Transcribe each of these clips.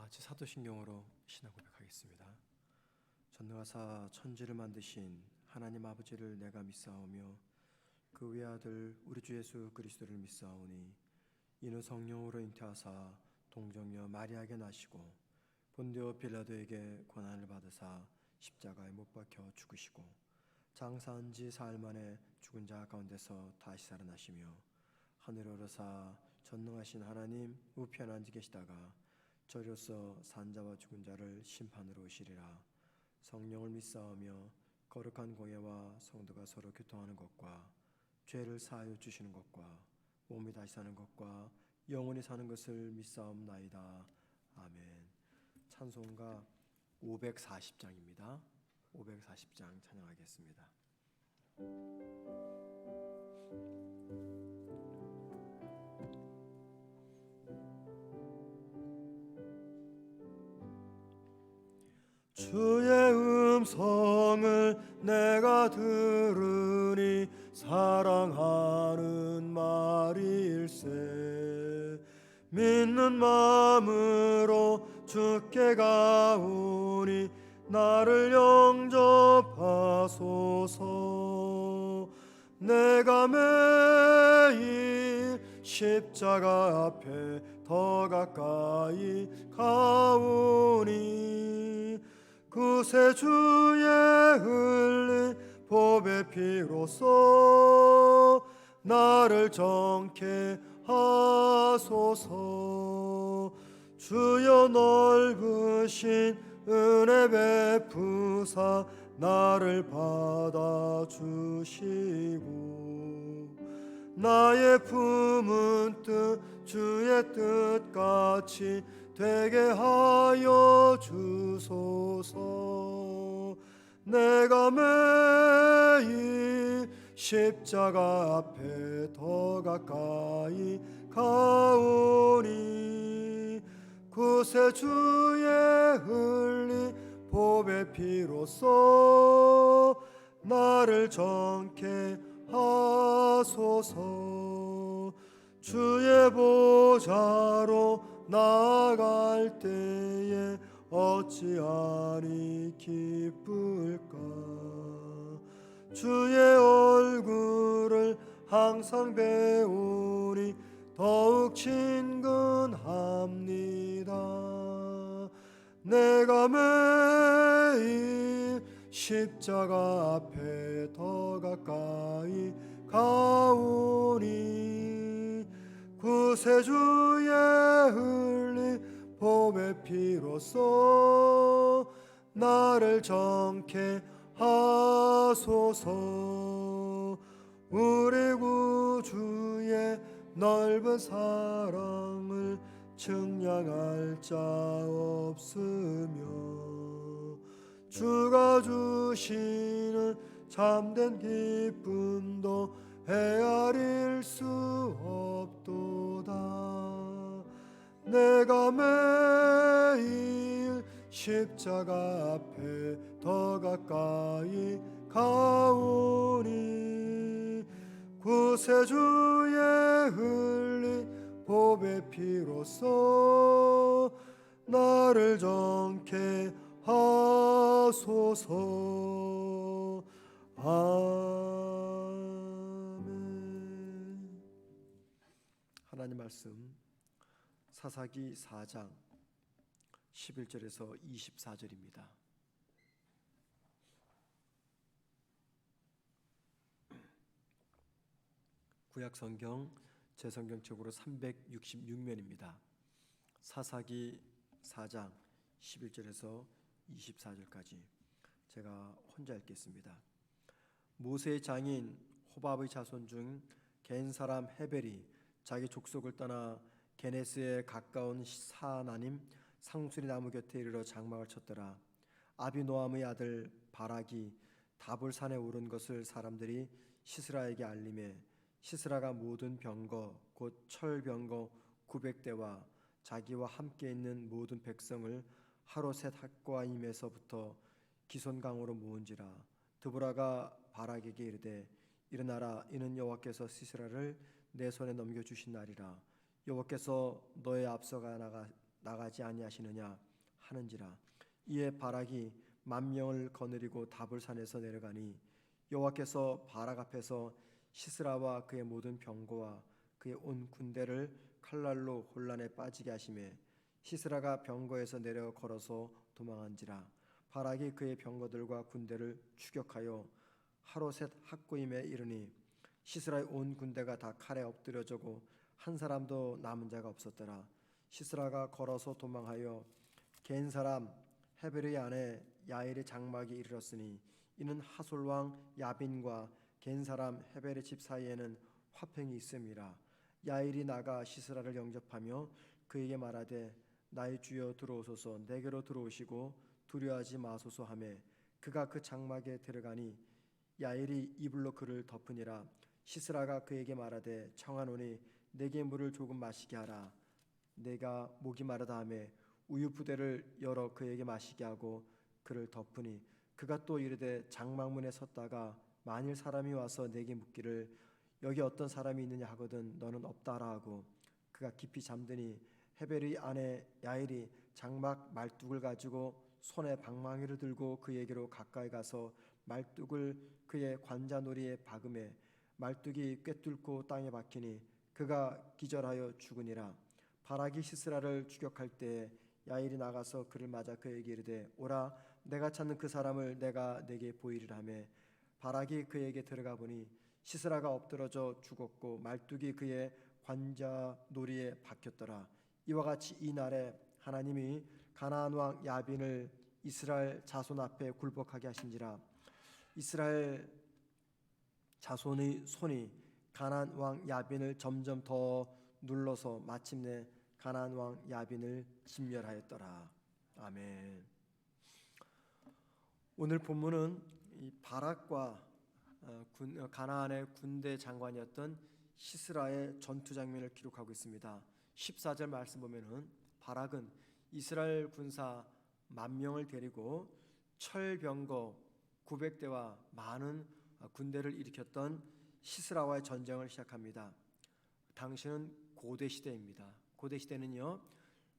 같이 사도신경으로 신앙 고백하겠습니다. 전능하사 천지를 만드신 하나님 아버지를 내가 믿사오며 그 외아들 우리 주 예수 그리스도를 믿사오니 이는 성령으로 잉태하사 동정녀 마리아에게 나시고 본디오 빌라도에게 고난을 받으사 십자가에 못 박혀 죽으시고 장사한 지 사흘 만에 죽은 자 가운데서 다시 살아나시며 하늘에 오르사 전능하신 하나님 우편에 앉아 계시다가 저리로서 산자와 죽은 자를 심판으로 오시리라. 성령을 믿사오며 거룩한 공예와 성도가 서로 교통하는 것과 죄를 사하여 주시는 것과 몸이 다시 사는 것과 영원히 사는 것을 믿사옵나이다. 아멘. 찬송가 540장입니다. 540장 찬양하겠습니다. 주의 음성을 내가 들으니 사랑하는 말일세. 믿는 마음으로 주께 가오니 나를 영접하소서. 내가 매일 십자가 앞에 더 가까이 가오니 그새 주의 흘린 보배 피로써 나를 정케 하소서. 주여 넓으신 은혜 베푸사 나를 받아주시고 나의 품은 뜻 주의 뜻같이 되게 하여 주소서. 내가 매일 십자가 앞에 더 가까이 가오니 그새 주의 흘린 보배 피로써 나를 정케 하소서. 주의 보좌로 나아갈 때에 어찌하니 기쁠까. 주의 얼굴을 항상 배우니 더욱 친근합니다. 내가 매일 십자가 앞에 더 가까이 가오니 그새 주의 흘린 보배 피로써 나를 정케 하소서. 우리 구주의 넓은 사랑을 측량할 자 없으며 주가 주시는 참된 기쁨도 헤아릴 수 없도다. 내가 매일 십자가 앞에 더 가까이 가오니 그새 주의 흘린 보배 피로써 나를 정케 하소서. 아멘. 하나님 말씀 사사기 4장 11절에서 24절입니다. 구약 성경 제 성경책으로 366면입니다. 사사기 4장 11절에서 24절까지 제가 혼자 읽겠습니다. 모세의 장인 호밥의 자손 중 겐 사람 헤벨이 자기 족속을 떠나 게네스에 가까운 사나님 상수리 나무 곁에 이르러 장막을 쳤더라. 아비노함의 아들 바락이 다볼산에 오른 것을 사람들이 시스라에게 알림해 시스라가 모든 병거 곧 철병거 900대와 자기와 함께 있는 모든 백성을 하로셋 학과임에서부터 기손강으로 모은지라. 드보라가 바락에게 이르되 일어나라. 이는 여호와께서 시스라를 내 손에 넘겨주신 날이라. 여호와께서 너의 앞서가 나가 나가지 아니하시느냐 하는지라. 이에 바락이 만명을 거느리고 다볼 산에서 내려가니 여호와께서 바락 앞에서 시스라와 그의 모든 병거와 그의 온 군대를 칼날로 혼란에 빠지게 하심에 시스라가 병거에서 내려 걸어서 도망한지라. 바락이 그의 병거들과 군대를 추격하여 하로셋 학고임에 이르니 시스라의 온 군대가 다 칼에 엎드려져고 한 사람도 남은 자가 없었더라. 시스라가 걸어서 도망하여 겐 사람 헤벨의 아내 야엘의 장막에 이르렀으니 이는 하솔 왕 야빈과 겐 사람 헤벨의 집 사이에는 화평이 있음이라. 야엘이 나가 시스라를 영접하며 그에게 말하되 나의 주여 들어오소서. 내게로 들어오시고 두려워하지 마소서 하매 그가 그 장막에 들어가니 야엘이 이불로 그를 덮으니라. 시스라가 그에게 말하되 청하노니 내게 물을 조금 마시게 하라. 내가 목이 마르다 하매 우유 부대를 열어 그에게 마시게 하고 그를 덮으니 그가 또 이르되 장막문에 섰다가 만일 사람이 와서 내게 묻기를 여기 어떤 사람이 있느냐 하거든 너는 없다라 하고 그가 깊이 잠드니 헤벨의 아내 야엘이 장막 말뚝을 가지고 손에 방망이를 들고 그에게로 가까이 가서 말뚝을 그의 관자놀이에 박음에 말뚝이 꿰뚫고 땅에 박히니 그가 기절하여 죽으니라. 바락이 시스라를 추격할 때에 야엘이 나가서 그를 맞아 그에게 이르되 오라 내가 찾는 그 사람을 내가 내게 보이리라 하매 바락이 그에게 들어가 보니 시스라가 엎드러져 죽었고 말뚝이 그의 관자놀이에 박혔더라. 이와 같이 이 날에 하나님이 가나안 왕 야빈을 이스라엘 자손 앞에 굴복하게 하신지라. 이스라엘 자손의 손이 가나안 왕 야빈을 점점 더 눌러서 마침내 가나안 왕 야빈을 진멸하였더라. 아멘. 오늘 본문은 이 바락과 가나안의 군대 장관이었던 시스라의 전투 장면을 기록하고 있습니다. 14절 말씀 보면은 바락은 이스라엘 군사 10,000명을 데리고 철병거 900대와 많은 군대를 일으켰던 시스라와의 전쟁을 시작합니다. 당시는 고대 시대입니다. 고대 시대는요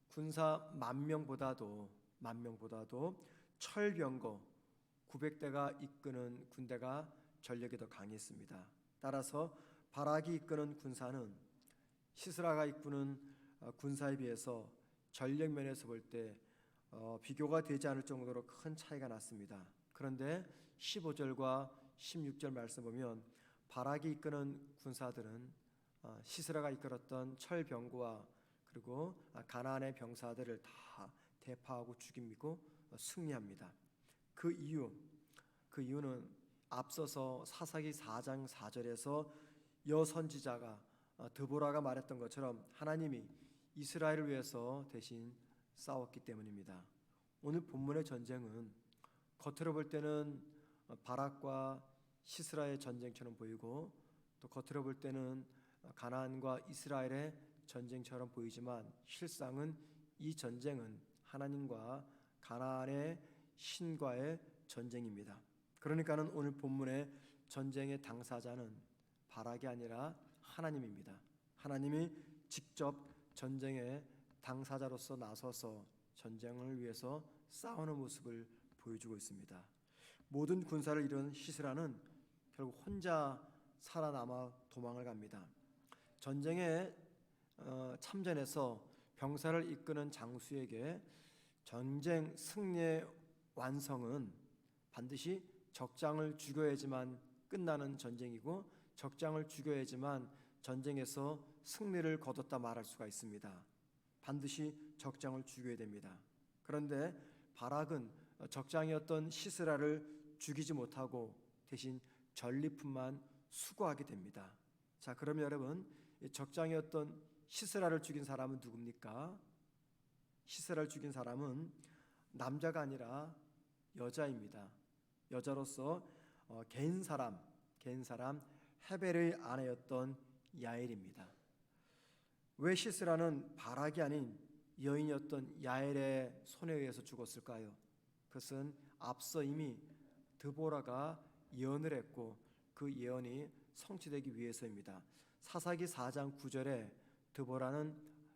군사 10,000명보다도 철병거 900대가 이끄는 군대가 전력이 더 강했습니다. 따라서 바락이 이끄는 군사는 시스라가 이끄는 군사에 비해서 전력 면에서 볼 때 비교가 되지 않을 정도로 큰 차이가 났습니다. 그런데 15절과 16절 말씀 보면 바락이 이끄는 군사들은 시스라가 이끌었던 철병거와 그리고 가나안의 병사들을 다 대파하고 죽이고 승리합니다. 그 이유는 앞서서 사사기 4장 4절에서 여선지자가 드보라가 말했던 것처럼 하나님이 이스라엘을 위해서 대신 싸웠기 때문입니다. 오늘 본문의 전쟁은 겉으로 볼 때는 바락과 시스라의 전쟁처럼 보이고 또 겉으로 볼 때는 가나안과 이스라엘의 전쟁처럼 보이지만 실상은 이 전쟁은 하나님과 가나안의 신과의 전쟁입니다. 그러니까는 오늘 본문의 전쟁의 당사자는 바락이 아니라 하나님입니다. 하나님이 직접 전쟁의 당사자로서 나서서 전쟁을 위해서 싸우는 모습을 보여주고 있습니다. 모든 군사를 이룬 시스라는 결국 혼자 살아남아 도망을 갑니다. 전쟁에 참전해서 병사를 이끄는 장수에게 전쟁 승리의 완성은 반드시 적장을 죽여야지만 끝나는 전쟁이고 적장을 죽여야지만 전쟁에서 승리를 거뒀다 말할 수가 있습니다. 반드시 적장을 죽여야 됩니다. 그런데 바락은 적장이었던 시스라를 죽이지 못하고 대신 전리품만 수거하게 됩니다. 자, 그럼 여러분 적장이었던 시스라를 죽인 사람은 누굽니까? 시스라를 죽인 사람은 남자가 아니라 여자입니다. 여자로서 겐 사람 헤벨의 아내였던 야엘입니다. 왜 시스라는 바락이 아닌 여인이었던 야엘의 손에 의해서 죽었을까요? 그것은 앞서 이미 드보라가 예언을 했고 그 예언이 성취되기 위해서입니다. 사사기 4장 9절에 드보라는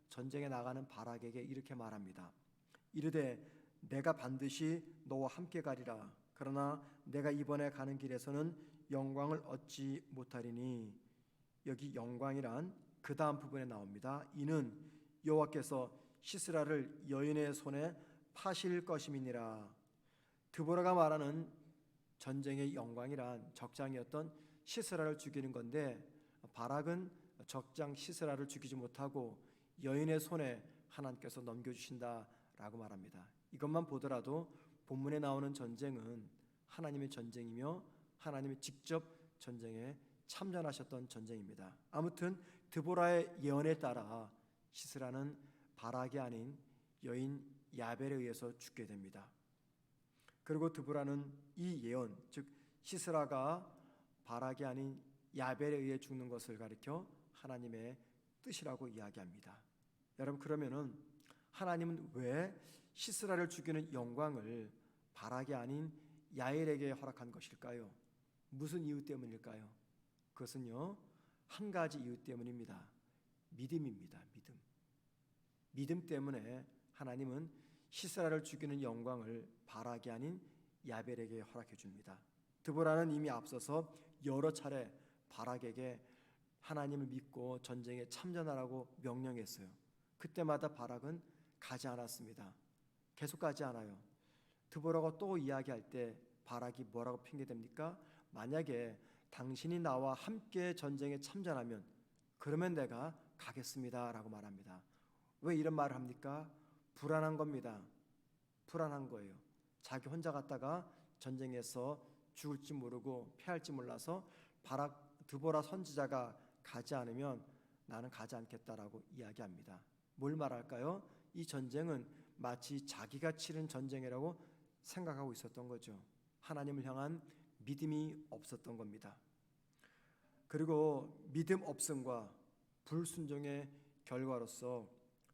전쟁에 나가는 바락에게 이렇게 말합니다. 이르되 내가 반드시 너와 함께 가리라. 그러나 내가 이번에 가는 길에서는 영광을 얻지 못하리니. 여기 영광이란 그 다음 부분에 나옵니다. 이는 여호와께서 시스라를 여인의 손에 파실 것임이니라. 드보라가 말하는 전쟁의 영광이란 적장이었던 시스라를 죽이는 건데, 바락은 적장 시스라를 죽이지 못하고 여인의 손에 하나님께서 넘겨주신다라고 말합니다. 이것만 보더라도 본문에 나오는 전쟁은 하나님의 전쟁이며 하나님이 직접 전쟁에 참전하셨던 전쟁입니다. 아무튼 드보라의 예언에 따라 시스라는 바락이 아닌 여인 야벨에 의해서 죽게 됩니다. 그리고 드보라는 이 예언, 즉 시스라가 바락이 아닌 야벨에 의해 죽는 것을 가리켜 하나님의 뜻이라고 이야기합니다. 여러분, 그러면은 하나님은 왜 시스라를 죽이는 영광을 바락이 아닌 야엘에게 허락한 것일까요? 무슨 이유 때문일까요? 그것은요, 한 가지 이유 때문입니다. 믿음입니다. 믿음 때문에 하나님은 시스라를 죽이는 영광을 바락이 아닌 야벨에게 허락해 줍니다. 드보라는 이미 앞서서 여러 차례 바락에게 하나님을 믿고 전쟁에 참전하라고 명령했어요. 그때마다 바락은 가지 않았습니다. 계속 가지 않아요. 드보라가 또 이야기할 때 바락이 뭐라고 핑계댑니까? 만약에 당신이 나와 함께 전쟁에 참전하면 그러면 내가 가겠습니다 라고 말합니다. 왜 이런 말을 합니까? 불안한 겁니다. 불안한 거예요. 자기 혼자 갔다가 전쟁에서 죽을지 모르고 패할지 몰라서 드보라 선지자가 가지 않으면 나는 가지 않겠다라고 이야기합니다. 뭘 말할까요? 이 전쟁은 마치 자기가 치른 전쟁이라고 생각하고 있었던 거죠. 하나님을 향한 믿음이 없었던 겁니다. 그리고 믿음 없음과 불순종의 결과로서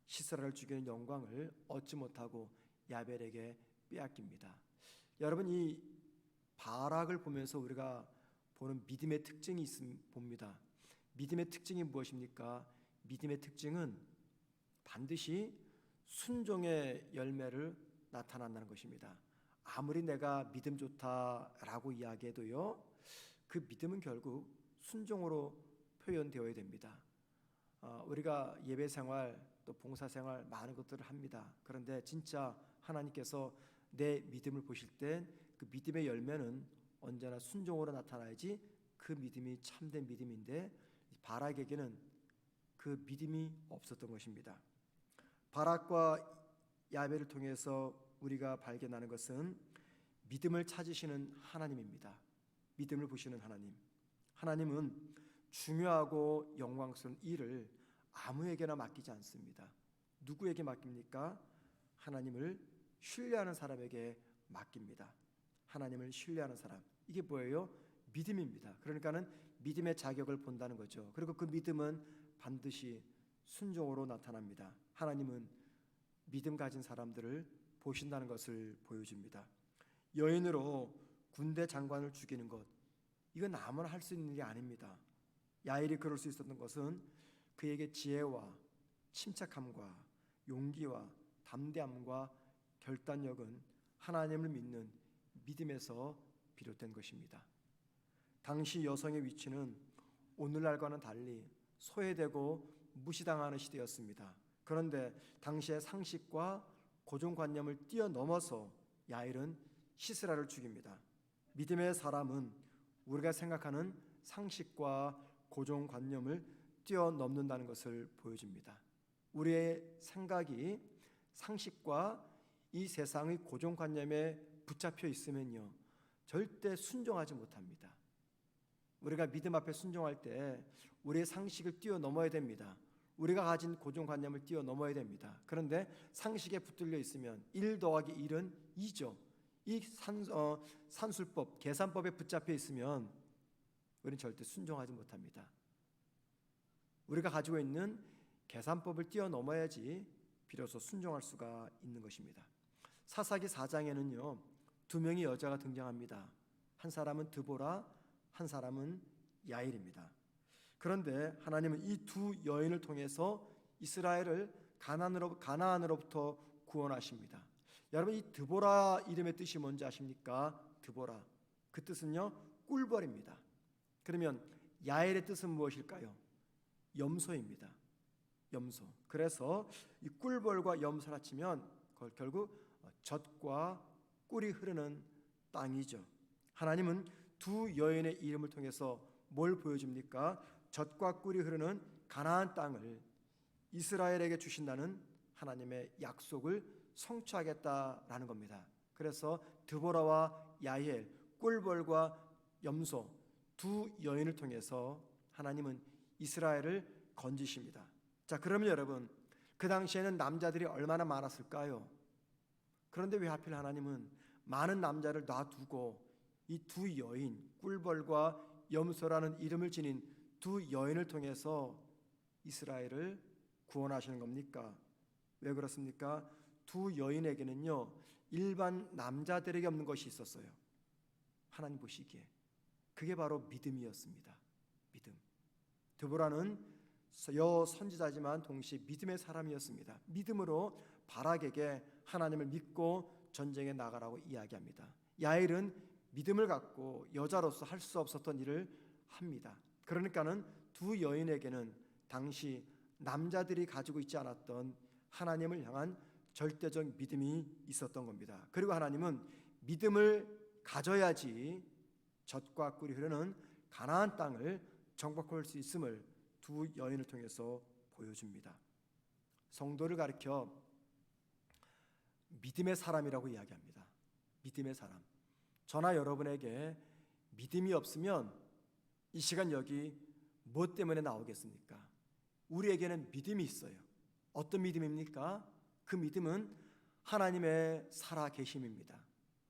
시스라를 죽이는 영광을 얻지 못하고 야벨에게 빼앗깁니다. 여러분, 이 바락을 보면서 우리가 보는 믿음의 특징이 봅니다. 믿음의 특징이 무엇입니까? 믿음의 특징은 반드시 순종의 열매를 나타난다는 것입니다. 아무리 내가 믿음 좋다라고 이야기해도요, 그 믿음은 결국 순종으로 표현되어야 됩니다. 우리가 예배 생활 또 봉사 생활 많은 것들을 합니다. 그런데 진짜 하나님께서 내 믿음을 보실 때 그 믿음의 열매는 언제나 순종으로 나타나야지 그 믿음이 참된 믿음인데, 바락에게는 그 믿음이 없었던 것입니다. 바락과 야벨을 통해서 우리가 발견하는 것은 믿음을 찾으시는 하나님입니다. 믿음을 보시는 하나님. 하나님은 중요하고 영광스러운 일을 아무에게나 맡기지 않습니다. 누구에게 맡깁니까? 하나님을 신뢰하는 사람에게 맡깁니다. 하나님을 신뢰하는 사람. 이게 뭐예요? 믿음입니다. 그러니까는 믿음의 자격을 본다는 거죠. 그리고 그 믿음은 반드시 순종으로 나타납니다. 하나님은 믿음 가진 사람들을 보신다는 것을 보여줍니다. 여인으로 군대 장관을 죽이는 것, 이건 아무나 할 수 있는 일이 아닙니다. 야엘이 그럴 수 있었던 것은 그에게 지혜와 침착함과 용기와 담대함과 결단력은 하나님을 믿는 믿음에서 비롯된 것입니다. 당시 여성의 위치는 오늘날과는 달리 소외되고 무시당하는 시대였습니다. 그런데 당시의 상식과 고정관념을 뛰어넘어서 야엘은 시스라를 죽입니다. 믿음의 사람은 우리가 생각하는 상식과 고정관념을 뛰어넘는다는 것을 보여줍니다. 우리의 생각이 상식과 이 세상의 고정관념에 붙잡혀 있으면요, 절대 순종하지 못합니다. 우리가 믿음 앞에 순종할 때 우리의 상식을 뛰어넘어야 됩니다. 우리가 가진 고정관념을 뛰어넘어야 됩니다. 그런데 상식에 붙들려 있으면 1 더하기 1은 2죠. 이 산술법, 계산법에 붙잡혀 있으면 우리는 절대 순종하지 못합니다. 우리가 가지고 있는 계산법을 뛰어넘어야지 비로소 순종할 수가 있는 것입니다. 사사기 4장에는요 2명의 여자가 등장합니다. 한 사람은 드보라, 한 사람은 야엘입니다. 그런데 하나님은 이 두 여인을 통해서 이스라엘을 가나안으로부터 구원하십니다. 여러분, 이 드보라 이름의 뜻이 뭔지 아십니까? 드보라, 그 뜻은요 꿀벌입니다. 그러면 야엘의 뜻은 무엇일까요? 염소입니다. 염소. 그래서 이 꿀벌과 염소를 합치면 결국 젖과 꿀이 흐르는 땅이죠. 하나님은 두 여인의 이름을 통해서 뭘 보여줍니까? 젖과 꿀이 흐르는 가나안 땅을 이스라엘에게 주신다는 하나님의 약속을 성취하겠다라는 겁니다. 그래서 드보라와 야엘, 꿀벌과 염소 두 여인을 통해서 하나님은 이스라엘을 건지십니다. 자, 그러면 여러분, 그 당시에는 남자들이 얼마나 많았을까요? 그런데 왜 하필 하나님은 많은 남자를 놔두고 이 두 여인, 꿀벌과 염소라는 이름을 지닌 두 여인을 통해서 이스라엘을 구원하시는 겁니까? 왜 그렇습니까? 두 여인에게는요 일반 남자들에게 없는 것이 있었어요. 하나님 보시기에 그게 바로 믿음이었습니다. 믿음. 드보라는 여선지자지만 동시에 믿음의 사람이었습니다. 믿음으로 바락에게 하나님을 믿고 전쟁에 나가라고 이야기합니다. 야엘은 믿음을 갖고 여자로서 할 수 없었던 일을 합니다. 그러니까는 두 여인에게는 당시 남자들이 가지고 있지 않았던 하나님을 향한 절대적 믿음이 있었던 겁니다. 그리고 하나님은 믿음을 가져야지 젖과 꿀이 흐르는 가나안 땅을 정복할 수 있음을 두 여인을 통해서 보여줍니다. 성도를 가리켜 믿음의 사람이라고 이야기합니다. 믿음의 사람. 저나 여러분에게 믿음이 없으면 이 시간 여기 무엇 때문에 나오겠습니까? 우리에게는 믿음이 있어요. 어떤 믿음입니까? 그 믿음은 하나님의 살아계심입니다.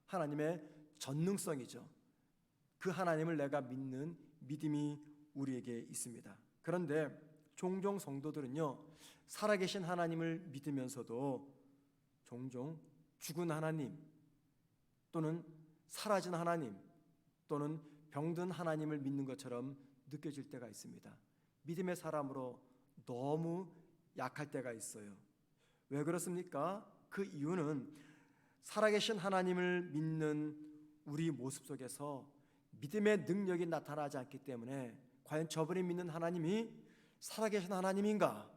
하나님의 전능성이죠. 그 하나님을 내가 믿는 믿음이 우리에게 있습니다. 그런데 종종 성도들은요 살아계신 하나님을 믿으면서도 종종 죽은 하나님 또는 사라진 하나님 또는 병든 하나님을 믿는 것처럼 느껴질 때가 있습니다. 믿음의 사람으로 너무 약할 때가 있어요. 왜 그렇습니까? 그 이유는 살아계신 하나님을 믿는 우리 모습 속에서 믿음의 능력이 나타나지 않기 때문에 과연 저분이 믿는 하나님이 살아계신 하나님인가?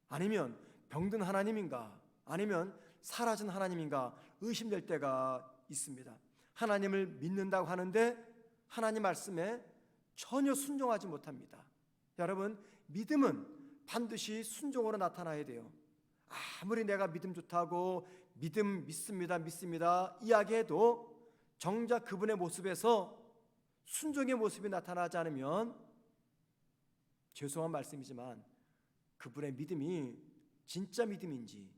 아니면 병든 하나님인가? 아니면 사라진 하나님인가? 의심될 때가 있습니다. 하나님을 믿는다고 하는데 하나님 말씀에 전혀 순종하지 못합니다. 여러분, 믿음은 반드시 순종으로 나타나야 돼요. 아무리 내가 믿음 좋다고 믿음 믿습니다 이야기해도 정작 그분의 모습에서 순종의 모습이 나타나지 않으면 죄송한 말씀이지만 그분의 믿음이 진짜 믿음인지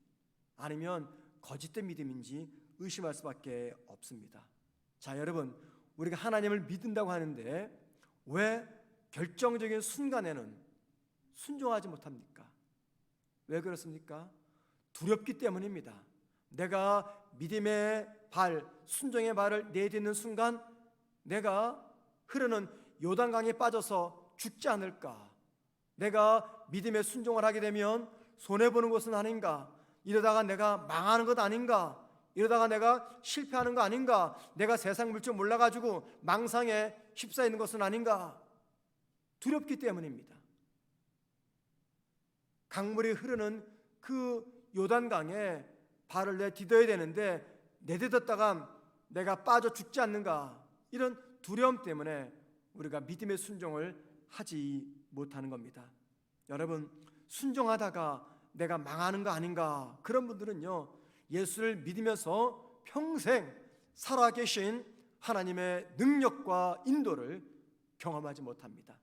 아니면 거짓된 믿음인지 의심할 수밖에 없습니다. 자, 여러분, 우리가 하나님을 믿는다고 하는데 왜 결정적인 순간에는 순종하지 못합니까? 왜 그렇습니까? 두렵기 때문입니다. 내가 믿음의 발, 순종의 발을 내딛는 순간 내가 흐르는 요단강에 빠져서 죽지 않을까? 내가 믿음의 순종을 하게 되면 손해보는 것은 아닌가? 이러다가 내가 망하는 것 아닌가? 이러다가 내가 실패하는 거 아닌가? 내가 세상 물정 몰라가지고 망상에 휩싸이는 것은 아닌가? 두렵기 때문입니다. 강물이 흐르는 그 요단강에 발을 내딛어야 되는데 내딛었다가 내가 빠져 죽지 않는가? 이런 두려움 때문에 우리가 믿음의 순종을 하지 못하는 겁니다. 여러분, 순종하다가 내가 망하는 거 아닌가? 그런 분들은요 예수를 믿으면서 평생 살아계신 하나님의 능력과 인도를 경험하지 못합니다.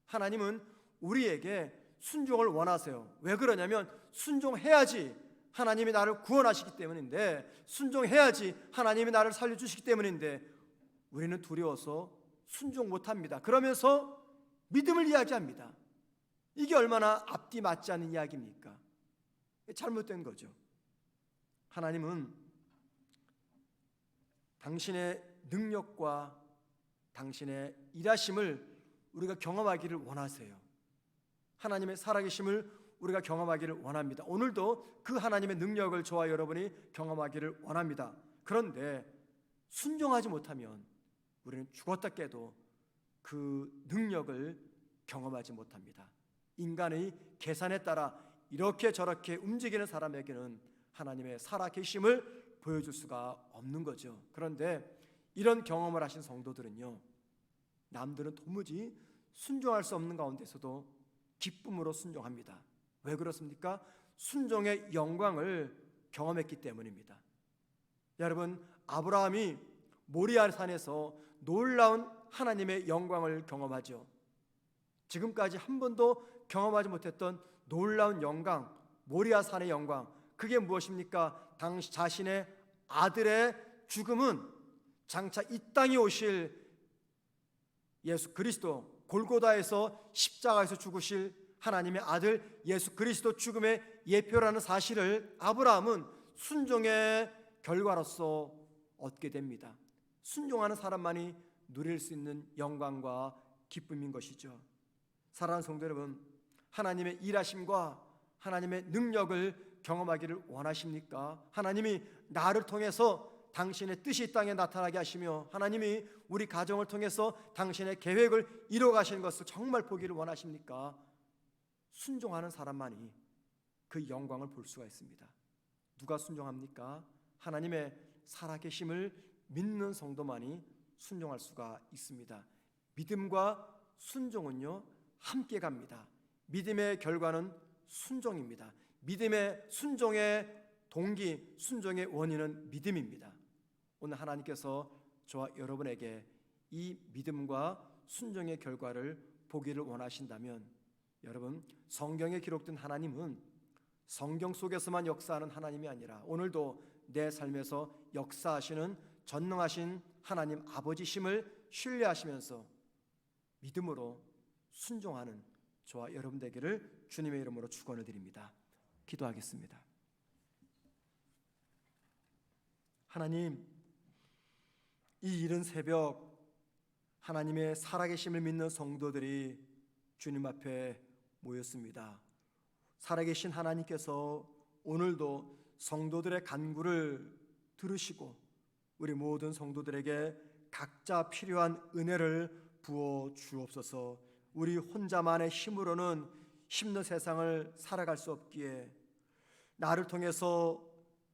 하나님은 우리에게 순종을 원하세요. 왜 그러냐면 순종해야지 하나님이 나를 구원하시기 때문인데, 순종해야지 하나님이 나를 살려주시기 때문인데 우리는 두려워서 순종 못합니다. 그러면서 믿음을 이야기합니다. 이게 얼마나 앞뒤 맞지 않는 이야기입니까? 잘못된 거죠. 하나님은 당신의 능력과 당신의 일하심을 우리가 경험하기를 원하세요. 하나님의 살아계심을 우리가 경험하기를 원합니다. 오늘도 그 하나님의 능력을 저와 여러분이 경험하기를 원합니다. 그런데 순종하지 못하면 우리는 죽었다 깨도 그 능력을 경험하지 못합니다. 인간의 계산에 따라 이렇게 저렇게 움직이는 사람에게는 하나님의 살아계심을 보여줄 수가 없는 거죠. 그런데 이런 경험을 하신 성도들은요, 남들은 도무지 순종할 수 없는 가운데서도 기쁨으로 순종합니다. 왜 그렇습니까? 순종의 영광을 경험했기 때문입니다. 여러분, 아브라함이 모리아 산에서 놀라운 하나님의 영광을 경험하죠. 지금까지 한 번도 경험하지 못했던 놀라운 영광, 모리아 산의 영광, 그게 무엇입니까? 당시 자신의 아들의 죽음은 장차 이 땅에 오실 예수 그리스도, 골고다에서 십자가에서 죽으실 하나님의 아들 예수 그리스도 죽음의 예표라는 사실을 아브라함은 순종의 결과로서 얻게 됩니다. 순종하는 사람만이 누릴 수 있는 영광과 기쁨인 것이죠. 사랑하는 성도 여러분, 하나님의 일하심과 하나님의 능력을 경험하기를 원하십니까? 하나님이 나를 통해서 당신의 뜻이 이 땅에 나타나게 하시며 하나님이 우리 가정을 통해서 당신의 계획을 이루어가시는 것을 정말 보기를 원하십니까? 순종하는 사람만이 그 영광을 볼 수가 있습니다. 누가 순종합니까? 하나님의 살아계심을 믿는 성도만이 순종할 수가 있습니다. 믿음과 순종은요, 함께 갑니다. 믿음의 결과는 순종입니다. 믿음의 순종의 동기, 순종의 원인은 믿음입니다. 오늘 하나님께서 저와 여러분에게 이 믿음과 순종의 결과를 보기를 원하신다면, 여러분, 성경에 기록된 하나님은 성경 속에서만 역사하는 하나님이 아니라 오늘도 내 삶에서 역사하시는 전능하신 하나님 아버지심을 신뢰하시면서 믿음으로 순종하는 저와 여러분 되기를 주님의 이름으로 축원을 드립니다. 기도하겠습니다. 하나님, 이 이른 새벽 하나님의 살아계심을 믿는 성도들이 주님 앞에 모였습니다. 살아계신 하나님께서 오늘도 성도들의 간구를 들으시고 우리 모든 성도들에게 각자 필요한 은혜를 부어 주옵소서. 우리 혼자만의 힘으로는 힘든 세상을 살아갈 수 없기에 나를 통해서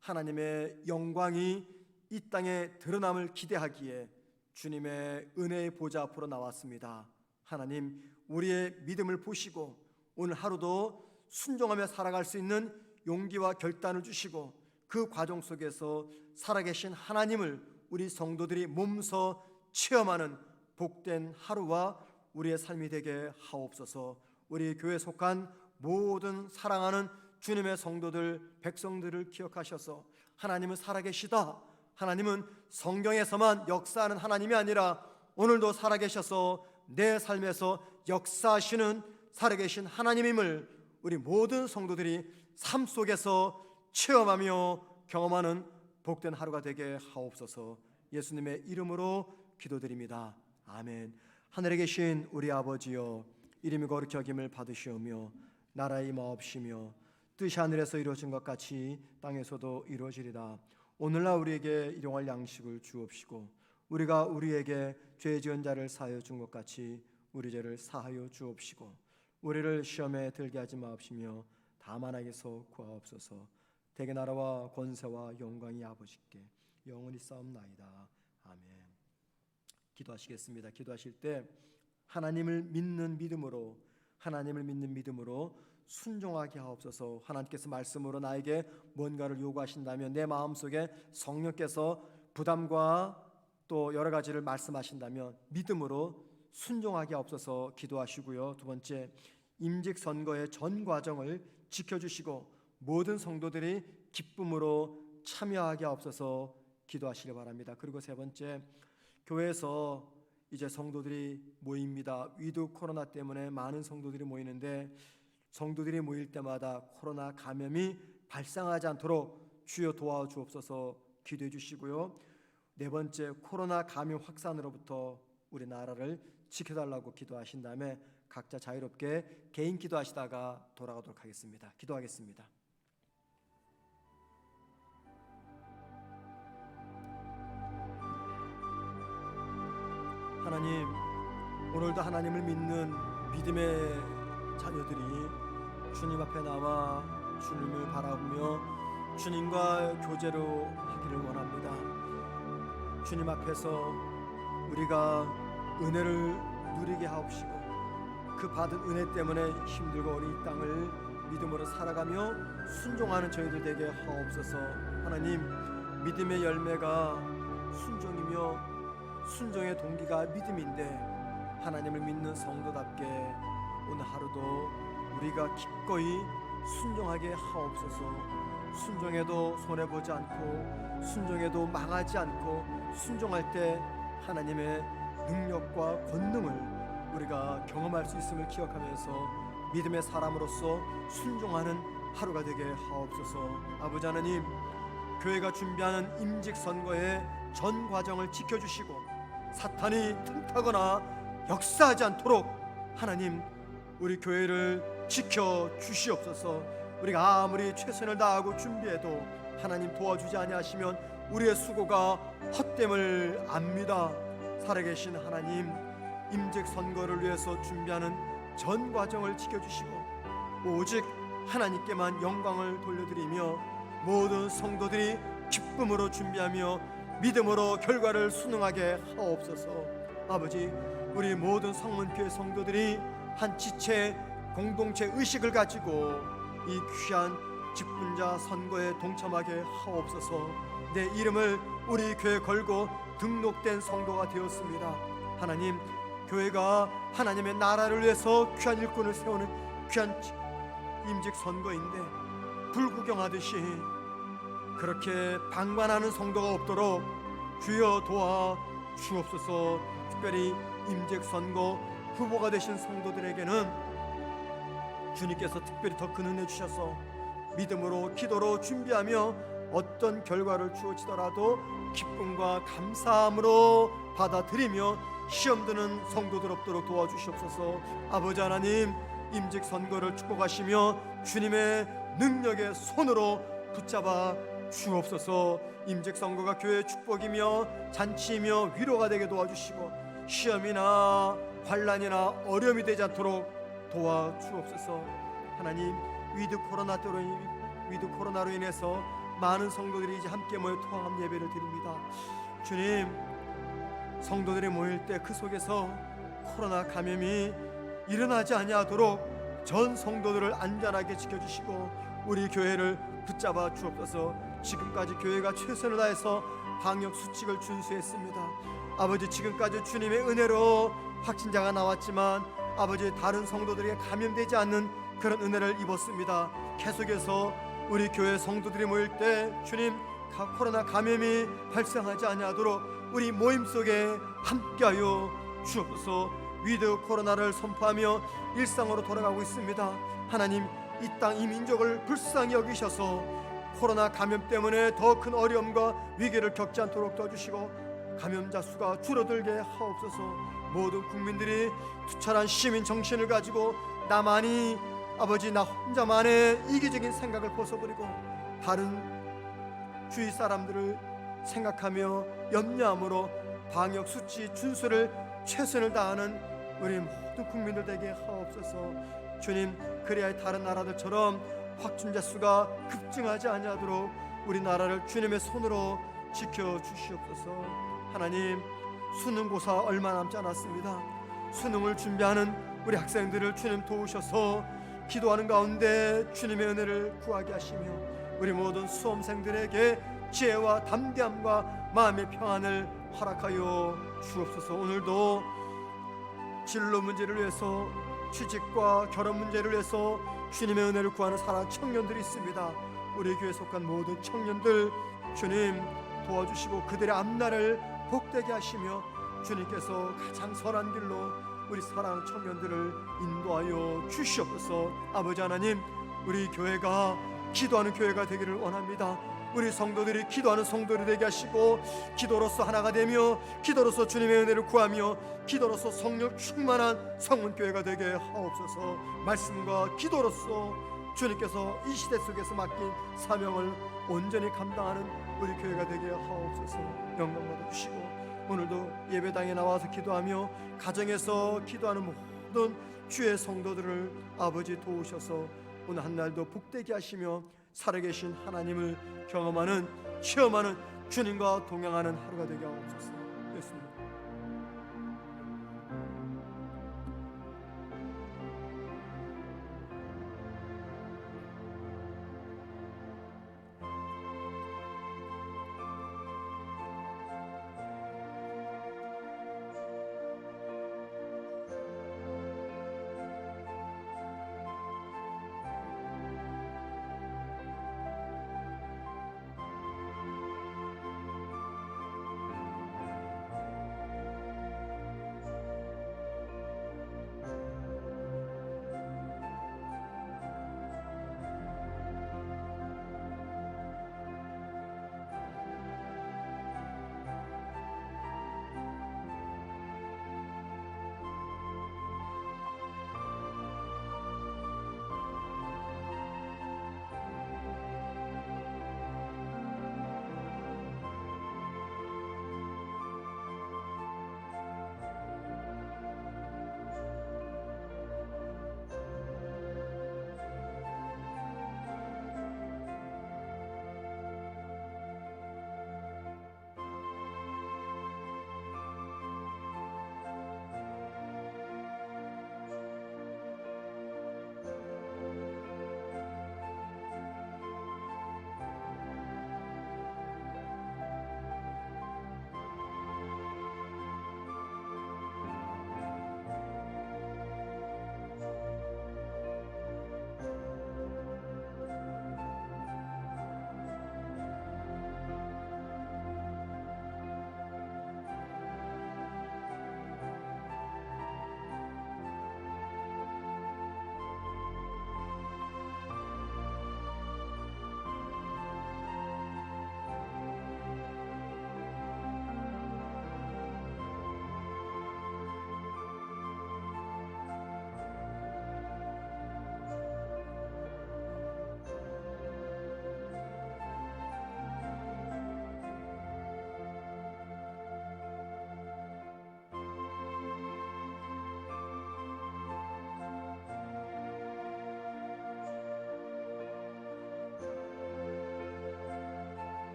하나님의 영광이 이 땅에 드러남을 기대하기에 주님의 은혜의 보좌 앞으로 나왔습니다. 하나님, 우리의 믿음을 보시고 오늘 하루도 순종하며 살아갈 수 있는 용기와 결단을 주시고 그 과정 속에서 살아계신 하나님을 우리 성도들이 몸소 체험하는 복된 하루와 우리의 삶이 되게 하옵소서. 우리 교회에 속한 모든 사랑하는 주님의 성도들, 백성들을 기억하셔서 하나님은 살아계시다, 하나님은 성경에서만 역사하는 하나님이 아니라 오늘도 살아계셔서 내 삶에서 역사하시는 살아계신 하나님임을 우리 모든 성도들이 삶 속에서 체험하며 경험하는 복된 하루가 되게 하옵소서. 예수님의 이름으로 기도드립니다. 아멘. 하늘에 계신 우리 아버지여, 이름이 거룩히 여김을 받으시오며 나라의 임하옵시며 뜻이 하늘에서 이루어진 것 같이 땅에서도 이루어지리다. 오늘날 우리에게 일용할 양식을 주옵시고 우리가 우리에게 죄 지은 자를 사하여 준 것 같이 우리 죄를 사하여 주옵시고 우리를 시험에 들게 하지 마옵시며 다만 악에서 구하옵소서. 대개 나라와 권세와 영광이 아버지께 영원히 싸움나이다. 아멘. 기도하시겠습니다. 기도하실 때 하나님을 믿는 믿음으로 순종하게 하옵소서. 하나님께서 말씀으로 나에게 뭔가를 요구하신다면, 내 마음속에 성령께서 부담과 또 여러 가지를 말씀하신다면 믿음으로 순종하게 하옵소서 기도하시고요. 두 번째, 임직 선거의 전 과정을 지켜주시고 모든 성도들이 기쁨으로 참여하게 하옵소서 기도하시기 바랍니다. 그리고 세 번째, 교회에서 이제 성도들이 모입니다. 위드 코로나 때문에 많은 성도들이 모이는데 성도들이 모일 때마다 코로나 감염이 발생하지 않도록 주여 도와주옵소서 기도해 주시고요. 네 번째, 코로나 감염 확산으로부터 우리 나라를 지켜달라고 기도하신 다음에 각자 자유롭게 개인 기도하시다가 돌아가도록 하겠습니다. 기도하겠습니다. 하나님, 오늘도 하나님을 믿는 믿음의 자녀들이 주님 앞에 나와 주님을 바라보며 주님과 교제로 하기를 원합니다. 주님 앞에서 우리가 은혜를 누리게 하옵시고 그 받은 은혜 때문에 힘들고 어려운 이 땅을 믿음으로 살아가며 순종하는 저희들 되게 하옵소서. 하나님, 믿음의 열매가 순종이며 순종의 동기가 믿음인데 하나님을 믿는 성도답게 오늘 하루도 우리가 기꺼이 순종하게 하옵소서. 순종해도 손해보지 않고 순종해도 망하지 않고 순종할 때 하나님의 능력과 권능을 우리가 경험할 수 있음을 기억하면서 믿음의 사람으로서 순종하는 하루가 되게 하옵소서. 아버지 하나님, 교회가 준비하는 임직 선거의 전 과정을 지켜주시고 사탄이 틈타거나 역사하지 않도록 하나님 우리 교회를 지켜주시옵소서. 우리가 아무리 최선을 다하고 준비해도 하나님 도와주지 아니하시면 우리의 수고가 헛됨을 압니다. 살아계신 하나님, 임직 선거를 위해서 준비하는 전 과정을 지켜주시고 오직 하나님께만 영광을 돌려드리며 모든 성도들이 기쁨으로 준비하며 믿음으로 결과를 순응하게 하옵소서. 아버지, 우리 모든 성문교회 성도들이 한 지체 공동체 의식을 가지고 이 귀한 직분자 선거에 동참하게 하옵소서. 내 이름을 우리 교회에 걸고 등록된 성도가 되었습니다. 하나님, 교회가 하나님의 나라를 위해서 귀한 일꾼을 세우는 귀한 임직 선거인데 불구경하듯이 그렇게 방관하는 성도가 없도록 주여 도와 주옵소서. 특별히 임직 선거 후보가 되신 성도들에게는 주님께서 특별히 더 큰 은혜 주셔서 믿음으로 기도로 준비하며 어떤 결과를 주어지더라도 기쁨과 감사함으로 받아들이며 시험 드는 성도들 없도록 도와주시옵소서. 아버지 하나님, 임직 선거를 축복하시며 주님의 능력의 손으로 붙잡아 주옵소서. 임직 선거가 교회의 축복이며 잔치이며 위로가 되게 도와주시고 시험이나 환난이나 어려움이 되지 않도록 도와주옵소서. 하나님, 위드 코로나로 인해서 많은 성도들이 이제 함께 모여 통합 예배를 드립니다. 주님, 성도들이 모일 때 그 속에서 코로나 감염이 일어나지 아니하도록 전 성도들을 안전하게 지켜주시고 우리 교회를 붙잡아 주옵소서. 지금까지 교회가 최선을 다해서 방역 수칙을 준수했습니다. 아버지, 지금까지 주님의 은혜로 확진자가 나왔지만 아버지, 다른 성도들에게 감염되지 않는 그런 은혜를 입었습니다. 계속해서 우리 교회 성도들이 모일 때 주님, 코로나 감염이 발생하지 아니하도록 우리 모임 속에 함께하여 주옵소서. 위드 코로나를 선포하며 일상으로 돌아가고 있습니다. 하나님, 이 땅 이 민족을 불쌍히 여기셔서 코로나 감염 때문에 더 큰 어려움과 위기를 겪지 않도록 도와주시고 감염자 수가 줄어들게 하옵소서. 모든 국민들이 투철한 시민 정신을 가지고 나만이 아버지 나 혼자만의 이기적인 생각을 벗어버리고 다른 주위 사람들을 생각하며 염려함으로 방역 수치 준수를 최선을 다하는 우리 모든 국민들 되게 하옵소서. 주님, 그리하여 다른 나라들처럼 확진자 수가 급증하지 아니하도록 우리나라를 주님의 손으로 지켜주시옵소서. 하나님, 수능고사 얼마 남지 않았습니다. 수능을 준비하는 우리 학생들을 주님 도우셔서 기도하는 가운데 주님의 은혜를 구하게 하시며 우리 모든 수험생들에게 지혜와 담대함과 마음의 평안을 허락하여 주옵소서. 오늘도 진로 문제를 위해서 취직과 결혼 문제를 위해서 주님의 은혜를 구하는 사랑하는 청년들이 있습니다. 우리 교회에 속한 모든 청년들 주님 도와주시고 그들의 앞날을 복되게 하시며 주님께서 가장 선한 길로 우리 사랑하는 청년들을 인도하여 주시옵소서. 아버지 하나님, 우리 교회가 기도하는 교회가 되기를 원합니다. 우리 성도들이 기도하는 성도들이 되게 하시고, 기도로서 하나가 되며 기도로서 주님의 은혜를 구하며 기도로서 성령 충만한 성문교회가 되게 하옵소서. 말씀과 기도로서 주님께서 이 시대 속에서 맡긴 사명을 온전히 감당하는 우리 교회가 되게 하옵소서. 영광 받아주시고, 오늘도 예배당에 나와서 기도하며 가정에서 기도하는 모든 주의 성도들을 아버지 도우셔서 오늘 한 날도 복되게 하시며 살아계신 하나님을 경험하는, 체험하는, 주님과 동행하는 하루가 되게 하옵소서. 예수님